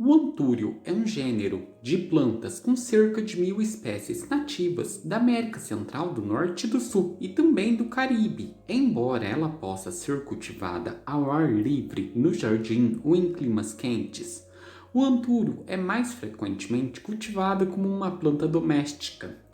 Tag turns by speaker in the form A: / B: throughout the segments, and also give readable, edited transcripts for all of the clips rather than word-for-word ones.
A: O antúrio é um gênero de plantas com cerca de 1.000 espécies nativas da América Central, do Norte e do Sul e também do Caribe. Embora ela possa ser cultivada ao ar livre, no jardim ou em climas quentes, o antúrio é mais frequentemente cultivado como uma planta doméstica,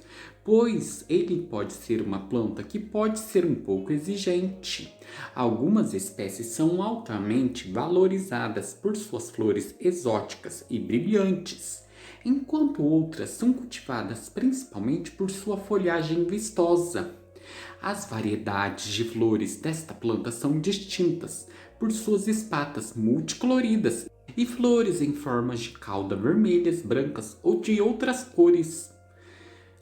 A: pois ele pode ser uma planta que pode ser um pouco exigente. Algumas espécies são altamente valorizadas por suas flores exóticas e brilhantes, enquanto outras são cultivadas principalmente por sua folhagem vistosa. As variedades de flores desta planta são distintas por suas espatas multicoloridas e flores em formas de cauda vermelhas, brancas ou de outras cores.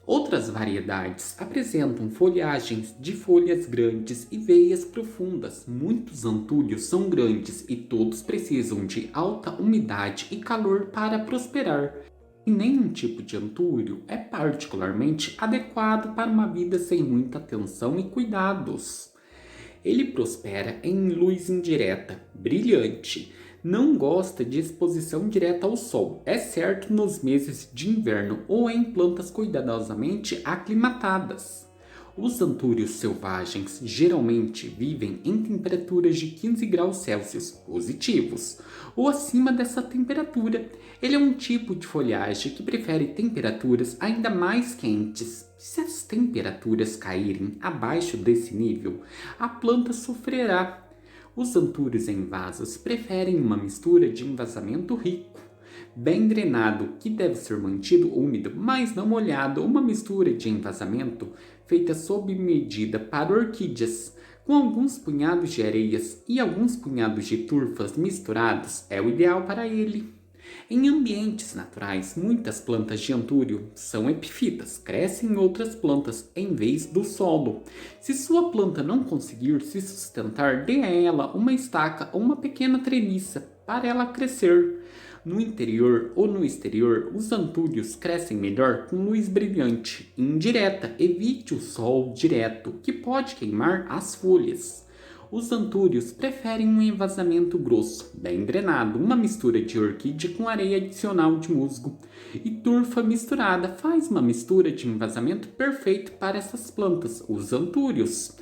A: Outras variedades apresentam folhagens de folhas grandes e veias profundas. Muitos antúrios são grandes e todos precisam de alta umidade e calor para prosperar. E nenhum tipo de antúrio é particularmente adequado para uma vida sem muita atenção e cuidados. Ele prospera em luz indireta, brilhante, não gosta de exposição direta ao sol, exceto nos meses de inverno ou em plantas cuidadosamente aclimatadas. Os antúrios selvagens geralmente vivem em temperaturas de 15 graus Celsius positivos ou acima dessa temperatura. Ele é um tipo de folhagem que prefere temperaturas ainda mais quentes. Se as temperaturas caírem abaixo desse nível, a planta sofrerá. Os antúrios em vasos preferem uma mistura de envasamento rico, bem drenado, que deve ser mantido úmido, mas não molhado, uma mistura de envasamento feita sob medida para orquídeas, com alguns punhados de areias e alguns punhados de turfas misturados, é o ideal para ele. Em ambientes naturais, muitas plantas de antúrio são epífitas, crescem em outras plantas em vez do solo. Se sua planta não conseguir se sustentar, dê a ela uma estaca ou uma pequena treliça para ela crescer. No interior ou no exterior, os antúrios crescem melhor com luz brilhante, indireta. Evite o sol direto, que pode queimar as folhas. Os antúrios preferem um envasamento grosso, bem drenado. Uma mistura de orquídea com areia adicional de musgo e turfa misturada faz uma mistura de envasamento perfeito para essas plantas, os antúrios.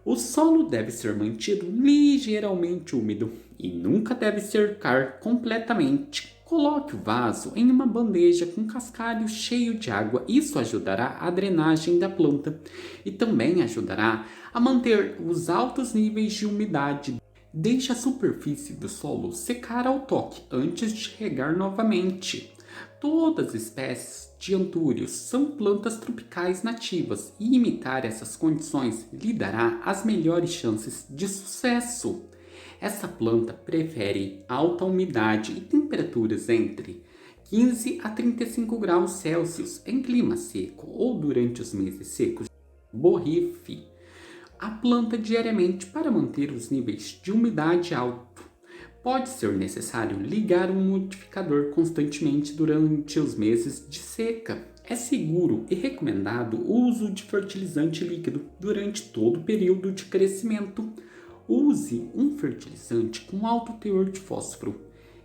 A: O solo deve ser mantido ligeiramente úmido e nunca deve cercar completamente. Coloque o vaso em uma bandeja com cascalho cheio de água. Isso ajudará a drenagem da planta e também ajudará a manter os altos níveis de umidade. Deixe a superfície do solo secar ao toque antes de regar novamente. Todas as espécies de antúrios são plantas tropicais nativas e imitar essas condições lhe dará as melhores chances de sucesso. Essa planta prefere alta umidade e temperaturas entre 15 a 35 graus Celsius em clima seco ou durante os meses secos. Borrife a planta diariamente para manter os níveis de umidade altos. Pode ser necessário ligar um umidificador constantemente durante os meses de seca. É seguro e recomendado o uso de fertilizante líquido durante todo o período de crescimento. Use um fertilizante com alto teor de fósforo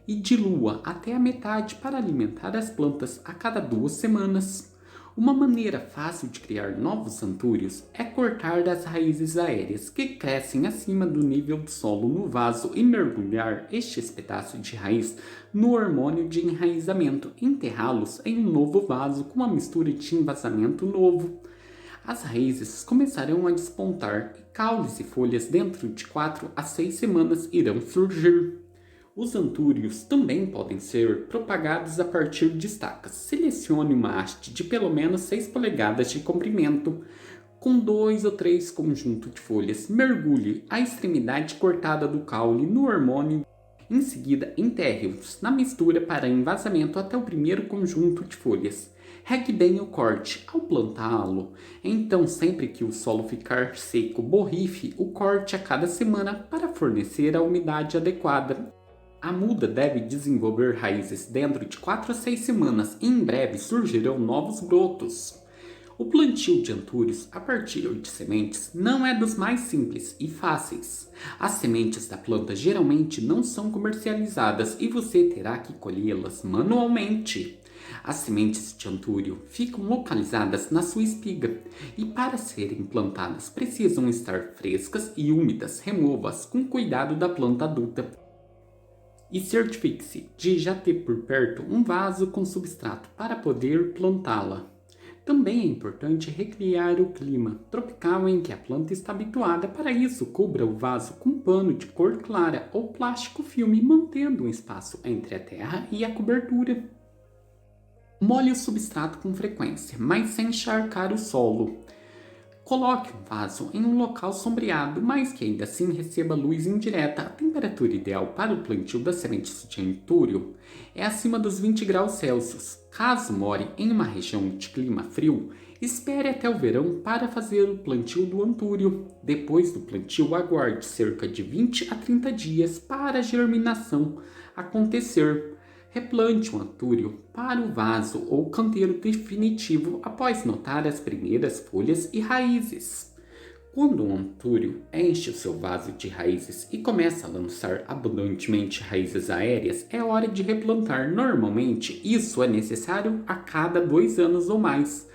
A: e dilua até a metade para alimentar as plantas a cada 2 semanas. Uma maneira fácil de criar novos antúrios é cortar das raízes aéreas que crescem acima do nível do solo no vaso e mergulhar estes pedaços de raiz no hormônio de enraizamento e enterrá-los em um novo vaso com uma mistura de envasamento novo. As raízes começarão a despontar e caules e folhas dentro de 4 a 6 semanas irão surgir. Os antúrios também podem ser propagados a partir de estacas. Selecione uma haste de pelo menos 6 polegadas de comprimento, com 2 ou 3 conjuntos de folhas. Mergulhe a extremidade cortada do caule no hormônio. Em seguida, enterre-os na mistura para envasamento até o primeiro conjunto de folhas. Regue bem o corte ao plantá-lo. Então, sempre que o solo ficar seco, borrife o corte a cada semana para fornecer a umidade adequada. A muda deve desenvolver raízes dentro de 4 a 6 semanas e em breve surgirão novos brotos. O plantio de antúrios a partir de sementes não é dos mais simples e fáceis. As sementes da planta geralmente não são comercializadas e você terá que colhê-las manualmente. As sementes de antúrio ficam localizadas na sua espiga e, para serem plantadas, precisam estar frescas e úmidas. Remova-as com cuidado da planta adulta e certifique-se de já ter por perto um vaso com substrato para poder plantá-la. Também é importante recriar o clima tropical em que a planta está habituada. Para isso, cubra o vaso com um pano de cor clara ou plástico filme, mantendo um espaço entre a terra e a cobertura. Molhe o substrato com frequência, mas sem encharcar o solo. Coloque o vaso em um local sombreado, mas que ainda assim receba luz indireta. A temperatura ideal para o plantio das sementes de antúrio é acima dos 20 graus Celsius. Caso more em uma região de clima frio, espere até o verão para fazer o plantio do antúrio. Depois do plantio, aguarde cerca de 20 a 30 dias para a germinação acontecer. Replante o antúrio para o vaso ou canteiro definitivo após notar as primeiras folhas e raízes. Quando o antúrio enche o seu vaso de raízes e começa a lançar abundantemente raízes aéreas, é hora de replantar. Normalmente, isso é necessário a cada 2 anos ou mais.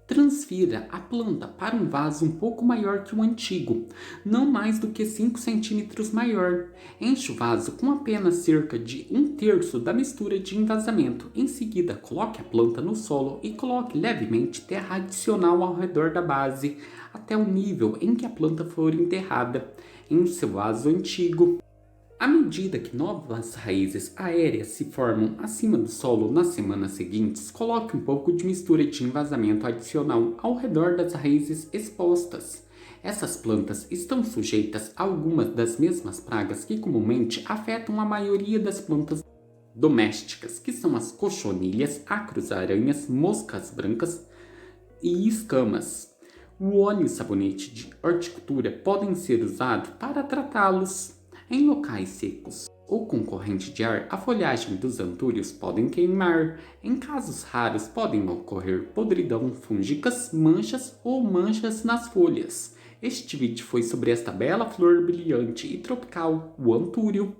A: Transfira a planta para um vaso um pouco maior que o antigo, não mais do que 5 centímetros maior. Enche o vaso com apenas cerca de 1/3 da mistura de envasamento. Em seguida, coloque a planta no solo e coloque levemente terra adicional ao redor da base, até o nível em que a planta for enterrada em seu vaso antigo. À medida que novas raízes aéreas se formam acima do solo nas semanas seguintes, coloque um pouco de mistura de envasamento adicional ao redor das raízes expostas. Essas plantas estão sujeitas a algumas das mesmas pragas que comumente afetam a maioria das plantas domésticas, que são as cochonilhas, ácaros-aranhas, moscas brancas e escamas. O óleo e o sabonete de horticultura podem ser usados para tratá-los. Em locais secos ou com corrente de ar, a folhagem dos antúrios podem queimar. Em casos raros, podem ocorrer podridão fúngicas, manchas ou manchas nas folhas. Este vídeo foi sobre esta bela flor brilhante e tropical, o antúrio.